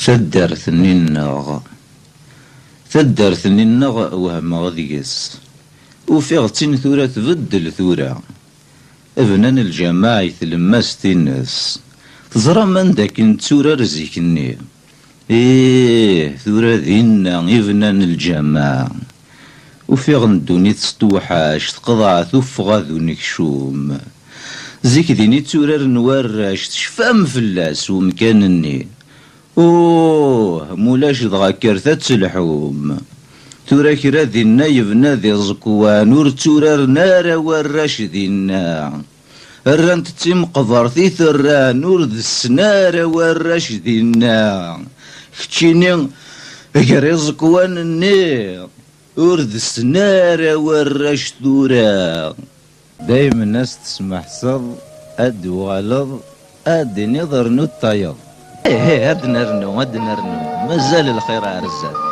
تدرثني وهمغ ذيس وفيغ تين ثورة تبدل ثورة ابنان الجماعة لماس الناس تزرى من داك نتورة رزيكني ثورة ذينا ابنان الجماعة وفيغ ندوني تستوحاش تقضى ثفغا ذونيك شوم زيك ذيني تورار نوراش تشفام فلاس ومكانني مولاش دغا كرثة تلحوم تورا كرا ذينا يبنا ذي زكوان ور تورار نارا وراش ذينا الرانت تيم قضرثي ثران نور ذي السنارا وراش ذينا كتشيني غير زكوان النير ور ذي السنارا وراش ثورا دايما الناس تسمح صل اد والض اد نظر نو الطيض هاد نرنو مازال الخير عرزات